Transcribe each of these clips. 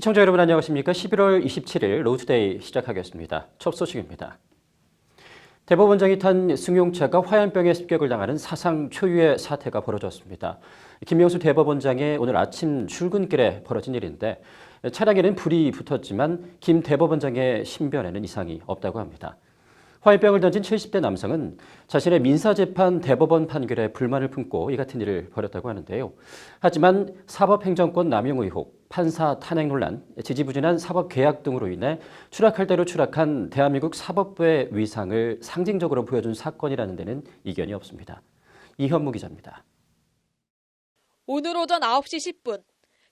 시청자 여러분 안녕하십니까? 11월 27일 로투데이 시작하겠습니다. 첫 소식입니다. 대법원장이 탄 승용차가 화염병에 습격을 당하는 사상 초유의 사태가 벌어졌습니다. 김명수 대법원장의 오늘 아침 출근길에 벌어진 일인데 차량에는 불이 붙었지만 김 대법원장의 신변에는 이상이 없다고 합니다. 화염병을 던진 70대 남성은 자신의 민사재판 대법원 판결에 불만을 품고 이 같은 일을 벌였다고 하는데요. 하지만 사법행정권 남용 의혹, 판사 탄핵 논란, 지지부진한 사법계약 등으로 인해 추락할 대로 추락한 대한민국 사법부의 위상을 상징적으로 보여준 사건이라는 데는 이견이 없습니다. 이현무 기자입니다. 오늘 오전 9시 10분,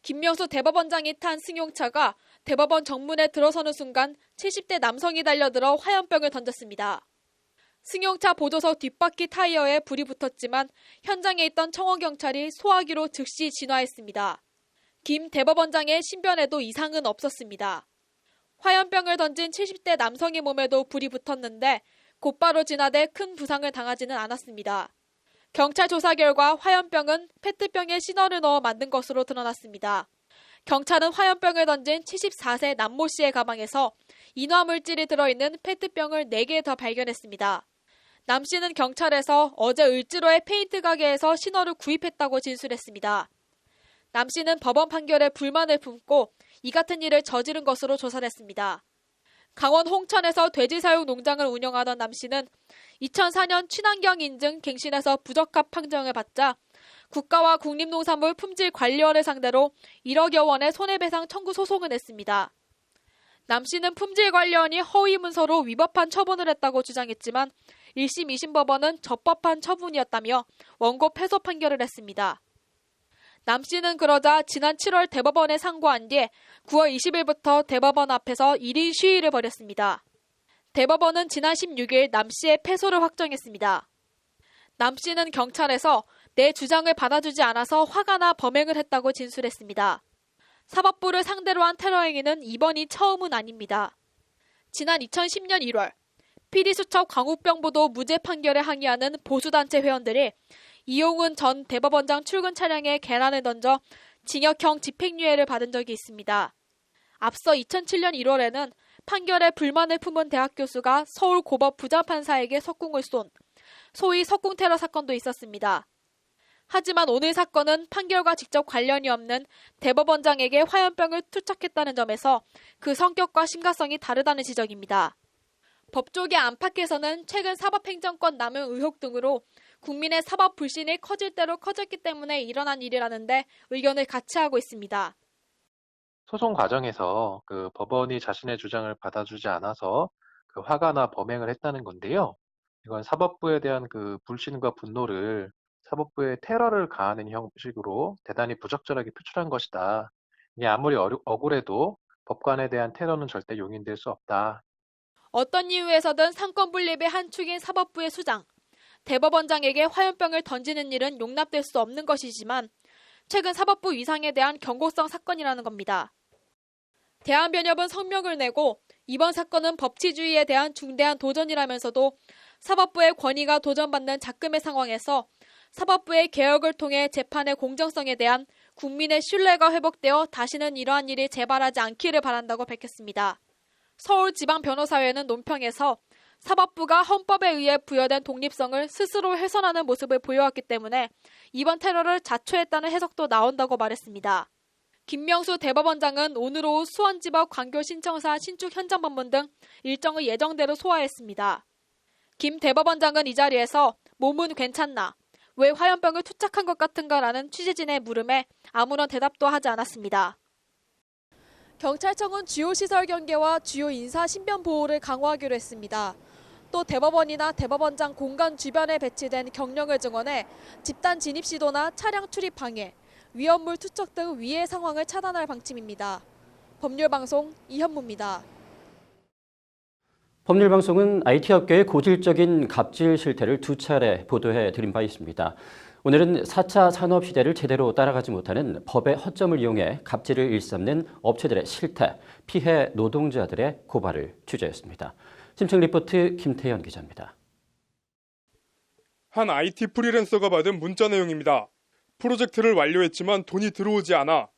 김명수 대법원장이 탄 승용차가 대법원 정문에 들어서는 순간 70대 남성이 달려들어 화염병을 던졌습니다. 승용차 보조석 뒷바퀴 타이어에 불이 붙었지만 현장에 있던 청원경찰이 소화기로 즉시 진화했습니다. 김 대법원장의 신변에도 이상은 없었습니다. 화염병을 던진 70대 남성의 몸에도 불이 붙었는데 곧바로 진화돼 큰 부상을 당하지는 않았습니다. 경찰 조사 결과 화염병은 페트병에 신호를 넣어 만든 것으로 드러났습니다. 경찰은 화염병을 던진 74세 남모 씨의 가방에서 인화물질이 들어있는 페트병을 4개 더 발견했습니다. 남 씨는 경찰에서 어제 을지로의 페인트 가게에서 신호를 구입했다고 진술했습니다. 남 씨는 법원 판결에 불만을 품고 이 같은 일을 저지른 것으로 조사됐습니다. 강원 홍천에서 돼지 사육 농장을 운영하던 남 씨는 2004년 친환경 인증 갱신에서 부적합 판정을 받자 국가와 국립농산물품질관리원을 상대로 1억여 원의 손해배상 청구 소송을 냈습니다. 남 씨는 품질관리원이 허위 문서로 위법한 처분을 했다고 주장했지만 1심, 2심 법원은 적법한 처분이었다며 원고 패소 판결을 했습니다. 남 씨는 그러자 지난 7월 대법원에 상고한 뒤 9월 20일부터 대법원 앞에서 1인 시위를 벌였습니다. 대법원은 지난 16일 남 씨의 패소를 확정했습니다. 남 씨는 경찰에서 내 주장을 받아주지 않아서 화가 나 범행을 했다고 진술했습니다. 사법부를 상대로 한 테러 행위는 이번이 처음은 아닙니다. 지난 2010년 1월 PD수첩 광우병보도 무죄 판결에 항의하는 보수단체 회원들이 이용훈 전 대법원장 출근 차량에 계란을 던져 징역형 집행유예를 받은 적이 있습니다. 앞서 2007년 1월에는 판결에 불만을 품은 대학 교수가 서울 고법 부장판사에게 석궁을 쏜 소위 석궁 테러 사건도 있었습니다. 하지만 오늘 사건은 판결과 직접 관련이 없는 대법원장에게 화염병을 투척했다는 점에서 그 성격과 심각성이 다르다는 지적입니다. 법조계 안팎에서는 최근 사법행정권 남용 의혹 등으로 국민의 사법 불신이 커질 대로 커졌기 때문에 일어난 일이라는데 의견을 같이 하고 있습니다. 소송 과정에서 법원이 자신의 주장을 받아주지 않아서 화가 나 범행을 했다는 건데요. 이건 사법부에 대한 불신과 분노를 사법부에 테러를 가하는 형식으로 대단히 부적절하게 표출한 것이다. 이게 아무리 억울해도 법관에 대한 테러는 절대 용인될 수 없다. 어떤 이유에서든 상권 분립의 한 축인 사법부의 수장, 대법원장에게 화염병을 던지는 일은 용납될 수 없는 것이지만 최근 사법부 위상에 대한 경고성 사건이라는 겁니다. 대한변협은 성명을 내고 이번 사건은 법치주의에 대한 중대한 도전이라면서도 사법부의 권위가 도전받는 작금의 상황에서 사법부의 개혁을 통해 재판의 공정성에 대한 국민의 신뢰가 회복되어 다시는 이러한 일이 재발하지 않기를 바란다고 밝혔습니다. 서울지방변호사회는 논평에서 사법부가 헌법에 의해 부여된 독립성을 스스로 훼손하는 모습을 보여왔기 때문에 이번 테러를 자초했다는 해석도 나온다고 말했습니다. 김명수 대법원장은 오늘 오후 수원지법 광교신청사 신축 현장 방문 등 일정을 예정대로 소화했습니다. 김 대법원장은 이 자리에서 몸은 괜찮나? 왜 화염병을 투착한 것 같은가라는 취재진의 물음에 아무런 대답도 하지 않았습니다. 경찰청은 주요 시설 경계와 주요 인사 신변 보호를 강화하기로 했습니다. 또 대법원이나 대법원장 공간 주변에 배치된 경령을 증원해 집단 진입 시도나 차량 출입 방해, 위험물 투척 등 위해 상황을 차단할 방침입니다. 법률방송 이현무입니다. 법률방송은 IT업계의 고질적인 갑질 실태를 2차례 보도해 드린 바 있습니다. 오늘은 4차 산업시대를 제대로 따라가지 못하는 법의 허점을 이용해 갑질을 일삼는 업체들의 실태, 피해 노동자들의 고발을 취재했습니다. 심층 리포트 김태현 기자입니다. 한 IT 프리랜서가 받은 문자 내용입니다. 프로젝트를 완료했지만 돈이 들어오지 않아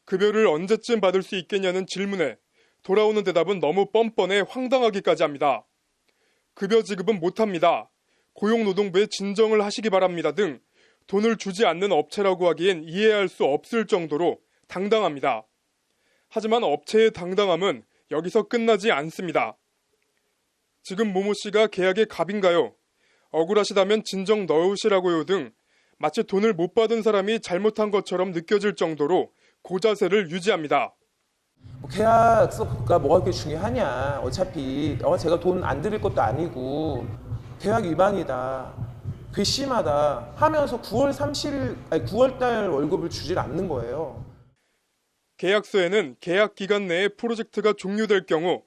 급여를 언제쯤 받을 수 있겠냐는 질문에 돌아오는 대답은 너무 뻔뻔해 황당하기까지 합니다. 급여 지급은 못합니다. 고용노동부에 진정을 하시기 바랍니다 등 돈을 주지 않는 업체라고 하기엔 이해할 수 없을 정도로 당당합니다. 하지만 업체의 당당함은 여기서 끝나지 않습니다. 지금 모모 씨가 계약의 갑인가요? 억울하시다면 진정 넣으시라고요 등 마치 돈을 못 받은 사람이 잘못한 것처럼 느껴질 정도로 고자세를 유지합니다. 계약서가 뭐가 그렇게 중요하냐. 어차피 제가 돈 안 드릴 것도 아니고 계약 위반이다. 괘씸하다 하면서 9월 달 월급을 주질 않는 거예요. 계약서에는 계약 기간 내에 프로젝트가 종료될 경우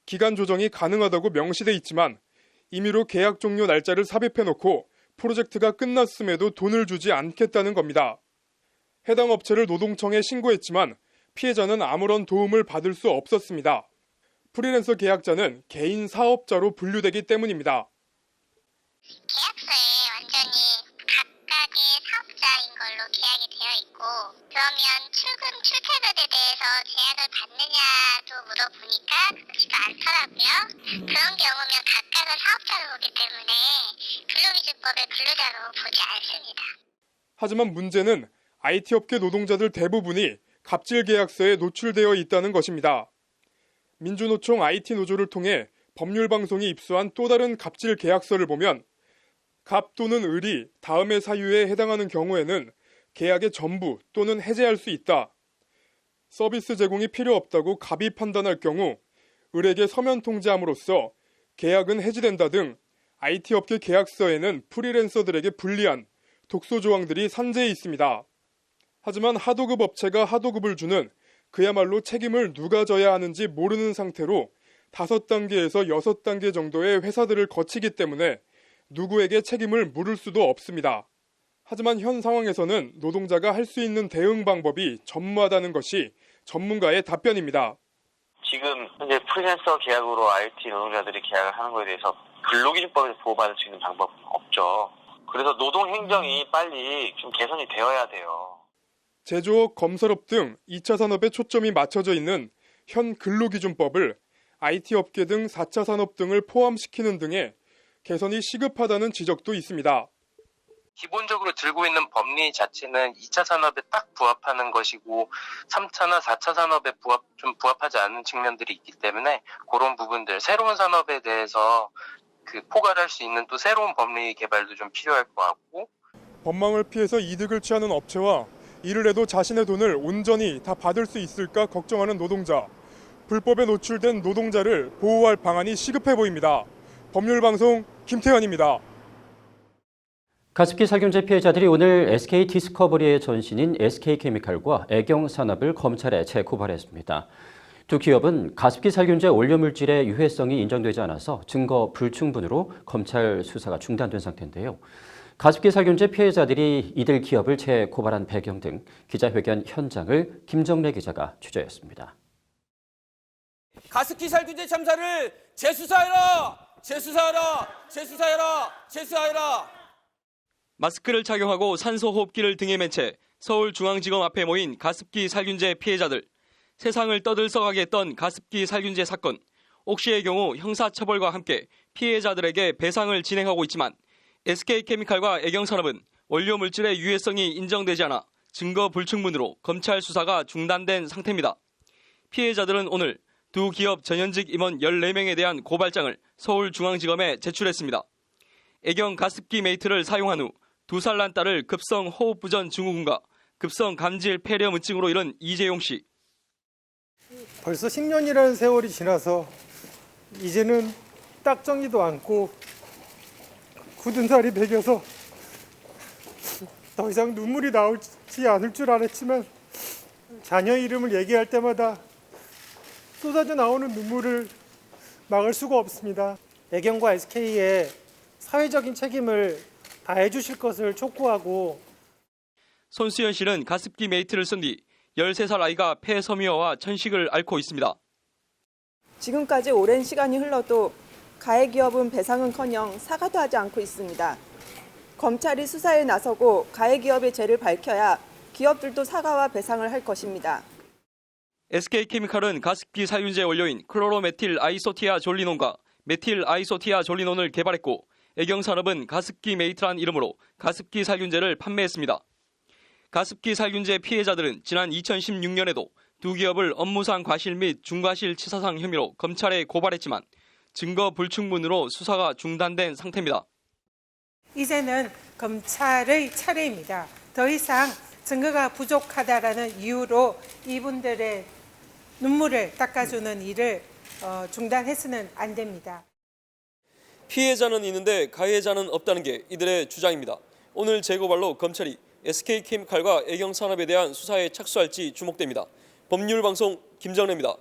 기간 조정이 가능하다고 명시돼 있지만 임의로 계약 종료 날짜를 삽입해놓고 프로젝트가 끝났음에도 돈을 주지 않겠다는 겁니다. 해당 업체를 노동청에 신고했지만 피해자는 아무런 도움을 받을 수 없었습니다. 프리랜서 계약자는 개인 사업자로 분류되기 때문입니다. 계약서에 완전히 각각의 사업자인 걸로 계약이 되어 있고, 그러면 출퇴근에 대해서 제약을 받느냐도 물어보니까 그렇지가 않더라고요. 그런 경우면 각각은 사업자로 보기 때문에 근로기준법의 근로자로 보지 않습니다. 하지만 문제는 IT 업계 노동자들 대부분이 갑질 계약서에 노출되어 있다는 것입니다. 민주노총 IT 노조를 통해 법률방송이 입수한 또 다른 갑질 계약서를 보면 갑 또는 을이 다음의 사유에 해당하는 경우에는 계약의 전부 또는 해제할 수 있다. 서비스 제공이 필요 없다고 갑이 판단할 경우 을에게 서면 통지함으로써 계약은 해지된다 등 IT 업계 계약서에는 프리랜서들에게 불리한 독소 조항들이 산재해 있습니다. 하지만 하도급 업체가 하도급을 주는 그야말로 책임을 누가 져야 하는지 모르는 상태로 5단계에서 6단계 정도의 회사들을 거치기 때문에 누구에게 책임을 물을 수도 없습니다. 하지만 현 상황에서는 노동자가 할 수 있는 대응 방법이 전무하다는 것이 전문가의 답변입니다. 지금 현재 프리랜서 계약으로 IT 노동자들이 계약을 하는 것에 대해서 근로기준법에서 보호받을 수 있는 방법은 없죠. 그래서 노동행정이 빨리 좀 개선이 되어야 돼요. 제조업, 건설업 등 2차 산업에 초점이 맞춰져 있는 현 근로기준법을 IT 업계 등 4차 산업 등을 포함시키는 등의 개선이 시급하다는 지적도 있습니다. 기본적으로 들고 있는 법리 자체는 2차 산업에 딱 부합하는 것이고 3차나 4차 산업에 부합하지 않는 측면들이 있기 때문에 그런 부분들, 새로운 산업에 대해서 포괄할 수 있는 또 새로운 법리 개발도 좀 필요할 것 같고, 법망을 피해서 이득을 취하는 업체와 이를 해도 자신의 돈을 온전히 다 받을 수 있을까 걱정하는 노동자, 불법에 노출된 노동자를 보호할 방안이 시급해 보입니다. 법률방송 김태현입니다. 가습기 살균제 피해자들이 오늘 SK 디스커버리의 전신인 SK케미칼과 애경산업을 검찰에 재고발했습니다. 두 기업은 가습기 살균제 원료물질의 유해성이 인정되지 않아서 증거 불충분으로 검찰 수사가 중단된 상태인데요. 가습기 살균제 피해자들이 이들 기업을 재고발한 배경 등 기자회견 현장을 김정래 기자가 취재했습니다. 가습기 살균제 참사를 재수사해라! 재수사해라! 재수사해라! 재수사해라! 마스크를 착용하고 산소호흡기를 등에 맨 채 서울중앙지검 앞에 모인 가습기 살균제 피해자들. 세상을 떠들썩하게 했던 가습기 살균제 사건. 옥시의 경우 형사처벌과 함께 피해자들에게 배상을 진행하고 있지만 SK케미칼과 애경산업은 원료물질의 유해성이 인정되지 않아 증거 불충분으로 검찰 수사가 중단된 상태입니다. 피해자들은 오늘 두 기업 전현직 임원 14명에 대한 고발장을 서울중앙지검에 제출했습니다. 애경 가습기 메이트를 사용한 후 2살 난 딸을 급성 호흡부전 증후군과 급성 감질 폐렴증으로 잃은 이재용 씨. 벌써 10년이라는 세월이 지나서 이제는 딱정이도 않고 굳은 살이 배겨서 더 이상 눈물이 나오지 않을 줄 알았지만 자녀 이름을 얘기할 때마다 쏟아져 나오는 눈물을 막을 수가 없습니다. 애경과 SK의 사회적인 책임을 다해 주실 것을 촉구하고. 손수연 씨는 가습기 메이트를 쓴 뒤 13살 아이가 폐섬유화와 천식을 앓고 있습니다. 지금까지 오랜 시간이 흘러도 가해 기업은 배상은커녕 사과도 하지 않고 있습니다. 검찰이 수사에 나서고 가해 기업의 죄를 밝혀야 기업들도 사과와 배상을 할 것입니다. SK케미칼은 가습기 살균제 원료인 클로로메틸 아이소티아 졸리논과 메틸 아이소티아 졸리논을 개발했고 애경산업은 가습기 메이트란 이름으로 가습기 살균제를 판매했습니다. 가습기 살균제 피해자들은 지난 2016년에도 두 기업을 업무상 과실 및 중과실치사상 혐의로 검찰에 고발했지만 증거 불충분으로 수사가 중단된 상태입니다. 이제는 검찰의 차례입니다. 더 이상 증거가 부족하다라는 이유로 이분들의 눈물을 닦아주는 일을 중단해서는 안 됩니다. 피해자는 있는데 가해자는 없다는 게 이들의 주장입니다. 오늘 재고발로 검찰이 SK케미칼과 애경산업에 대한 수사에 착수할지 주목됩니다. 법률방송 김정래입니다.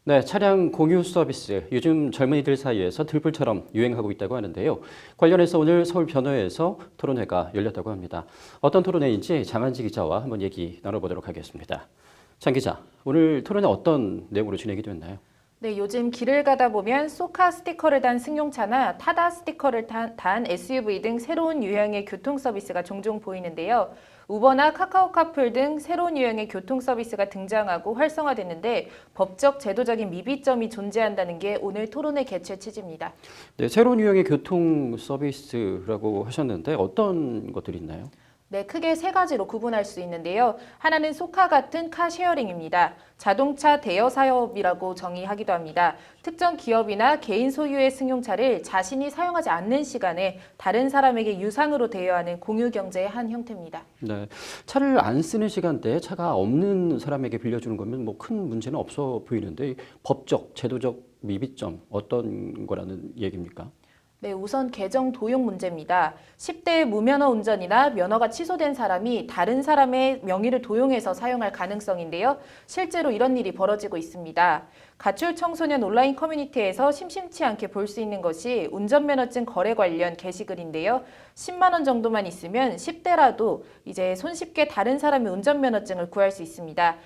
네, 차량 공유 서비스 요즘 젊은이들 사이에서 들불처럼 유행하고 있다고 하는데요. 관련해서 오늘 서울 변호회에서 토론회가 열렸다고 합니다. 어떤 토론회인지 장한지 기자와 한번 얘기 나눠보도록 하겠습니다. 장 기자, 오늘 토론회 어떤 내용으로 진행이 됐나요? 네, 요즘 길을 가다 보면 소카 스티커를 단 승용차나 타다 스티커를 단 SUV 등 새로운 유형의 교통 서비스가 종종 보이는데요. 우버나 카카오 카풀 등 새로운 유형의 교통 서비스가 등장하고 활성화됐는데 법적, 제도적인 미비점이 존재한다는 게 오늘 토론회 개최 취지입니다. 네, 새로운 유형의 교통 서비스라고 하셨는데 어떤 것들이 있나요? 네, 크게 세 가지로 구분할 수 있는데요. 하나는 소카 같은 카쉐어링입니다. 자동차 대여 사업이라고 정의하기도 합니다. 특정 기업이나 개인 소유의 승용차를 자신이 사용하지 않는 시간에 다른 사람에게 유상으로 대여하는 공유 경제의 한 형태입니다. 네, 차를 안 쓰는 시간대에 차가 없는 사람에게 빌려주는 거면 뭐 큰 문제는 없어 보이는데 법적, 제도적 미비점 어떤 거라는 얘기입니까? 네, 우선 개정 도용 문제입니다. 10대의 무면허 운전이나 면허가 취소된 사람이 다른 사람의 명의를 도용해서 사용할 가능성인데요. 실제로 이런 일이 벌어지고 있습니다. 가출 청소년 온라인 커뮤니티에서 심심치 않게 볼 수 있는 것이 운전면허증 거래 관련 게시글인데요. 10만 원 정도만 있으면 10대라도 이제 손쉽게 다른 사람의 운전면허증을 구할 수 있습니다.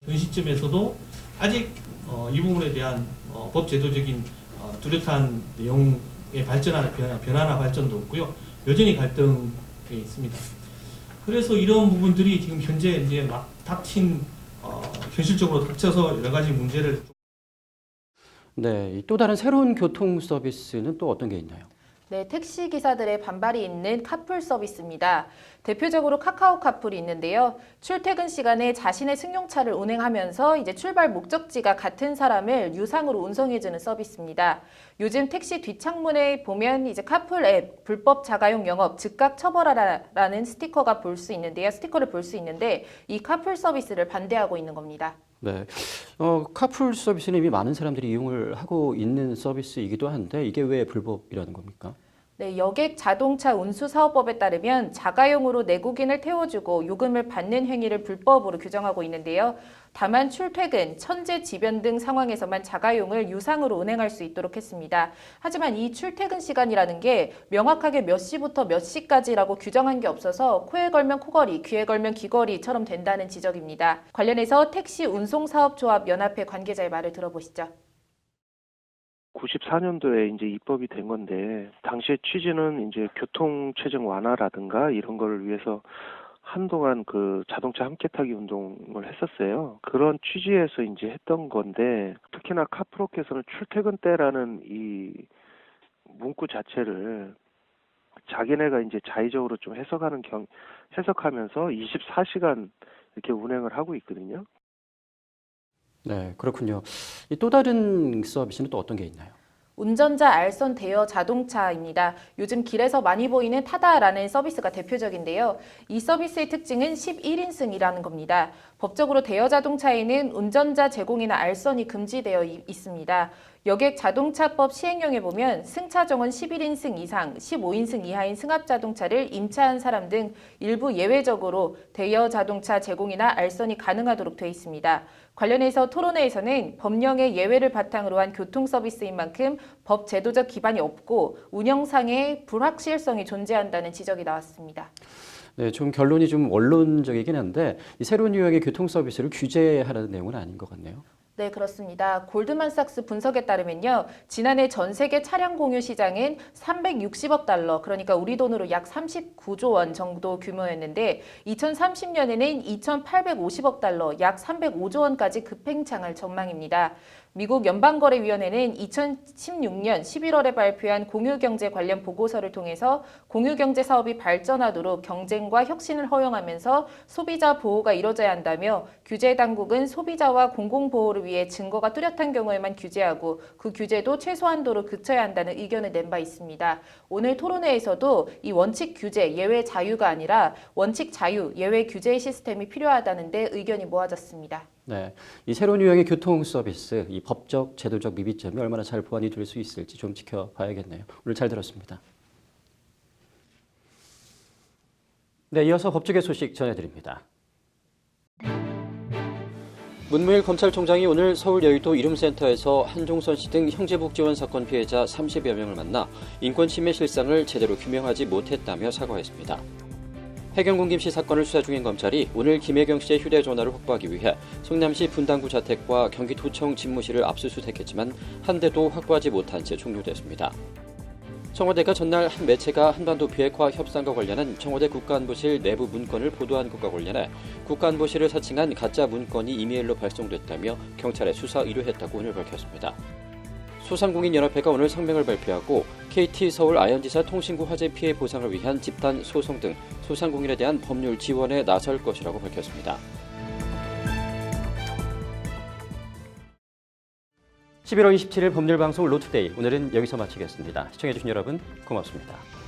현 시점에서도 아직 이 부분에 대한 법 제도적인 뚜렷한 내용의 발전하는 변화나 발전도 없고요. 여전히 갈등이 있습니다. 그래서 이런 부분들이 지금 현재 이제 막 현실적으로 닥쳐서 여러 가지 문제를. 네, 또 다른 새로운 교통 서비스는 또 어떤 게 있나요? 네, 택시 기사들의 반발이 있는 카풀 서비스입니다. 대표적으로 카카오 카풀이 있는데요. 출퇴근 시간에 자신의 승용차를 운행하면서 이제 출발 목적지가 같은 사람을 유상으로 운송해주는 서비스입니다. 요즘 택시 뒷창문에 보면 이제 카풀 앱 불법 자가용 영업 즉각 처벌하라라는 스티커를 볼 수 있는데 이 카풀 서비스를 반대하고 있는 겁니다. 네, 카풀 서비스는 이미 많은 사람들이 이용을 하고 있는 서비스이기도 한데 이게 왜 불법이라는 겁니까? 네, 여객 자동차 운수사업법에 따르면 자가용으로 내국인을 태워주고 요금을 받는 행위를 불법으로 규정하고 있는데요. 다만 출퇴근, 천재지변 등 상황에서만 자가용을 유상으로 운행할 수 있도록 했습니다. 하지만 이 출퇴근 시간이라는 게 명확하게 몇 시부터 몇 시까지라고 규정한 게 없어서 코에 걸면 코걸이, 귀에 걸면 귀걸이처럼 된다는 지적입니다. 관련해서 택시 운송사업조합 연합회 관계자의 말을 들어보시죠. 94년도에 이제 입법이 된 건데 당시의 취지는 이제 교통 체증 완화라든가 이런 거를 위해서 한동안 그 자동차 함께 타기 운동을 했었어요. 그런 취지에서 이제 했던 건데 특히나 카프로께서는 출퇴근 때라는 이 문구 자체를 자기네가 이제 자의적으로 좀 해석하면서 24시간 이렇게 운행을 하고 있거든요. 네, 그렇군요. 또 다른 서비스는 또 어떤 게 있나요? 운전자 알선 대여 자동차입니다. 요즘 길에서 많이 보이는 타다라는 서비스가 대표적인데요. 이 서비스의 특징은 11인승이라는 겁니다. 법적으로 대여 자동차에는 운전자 제공이나 알선이 금지되어 있습니다. 여객 자동차법 시행령에 보면 승차 정원 11인승 이상, 15인승 이하인 승합 자동차를 임차한 사람 등 일부 예외적으로 대여 자동차 제공이나 알선이 가능하도록 되어 있습니다. 관련해서 토론회에서는 법령의 예외를 바탕으로 한 교통 서비스인 만큼 법 제도적 기반이 없고 운영상의 불확실성이 존재한다는 지적이 나왔습니다. 네, 좀 결론이 좀 원론적이긴 한데 이 새로운 유형의 교통 서비스를 규제하라는 내용은 아닌 것 같네요. 네, 그렇습니다. 골드만삭스 분석에 따르면요. 지난해 전 세계 차량 공유 시장은 360억 달러, 그러니까 우리 돈으로 약 39조 원 정도 규모였는데 2030년에는 2,850억 달러, 약 305조 원까지 급행창할 전망입니다. 미국 연방거래위원회는 2016년 11월에 발표한 공유경제 관련 보고서를 통해서 공유경제 사업이 발전하도록 경쟁과 혁신을 허용하면서 소비자 보호가 이뤄져야 한다며 규제 당국은 소비자와 공공보호를 위해 증거가 뚜렷한 경우에만 규제하고 그 규제도 최소한도로 그쳐야 한다는 의견을 낸 바 있습니다. 오늘 토론회에서도 이 원칙 규제, 예외 자유가 아니라 원칙 자유, 예외 규제 시스템이 필요하다는 데 의견이 모아졌습니다. 네, 이 새로운 유형의 교통 서비스, 이 법적, 제도적 미비점이 얼마나 잘 보완이 될 수 있을지 좀 지켜봐야겠네요. 오늘 잘 들었습니다. 네, 이어서 법조계 소식 전해드립니다. 문무일 검찰총장이 오늘 서울 여의도 이룸센터에서 한종선 씨 등 형제복지원 사건 피해자 30여 명을 만나 인권침해 실상을 제대로 규명하지 못했다며 사과했습니다. 해경군 김씨 사건을 수사 중인 검찰이 오늘 김혜경 씨의 휴대전화를 확보하기 위해 성남시 분당구 자택과 경기도청 집무실을 압수수색했지만 한 대도 확보하지 못한 채 종료됐습니다. 청와대가 전날 한 매체가 한반도 비핵화 협상과 관련한 청와대 국가안보실 내부 문건을 보도한 것과 관련해 국가안보실을 사칭한 가짜 문건이 이메일로 발송됐다며 경찰에 수사 의뢰했다고 오늘 밝혔습니다. 소상공인연합회가 오늘 성명을 발표하고 KT서울 아현지사 통신구 화재 피해 보상을 위한 집단 소송 등 소상공인에 대한 법률 지원에 나설 것이라고 밝혔습니다. 11월 27일 법률방송 로투데이, 오늘은 여기서 마치겠습니다. 시청해주신 여러분 고맙습니다.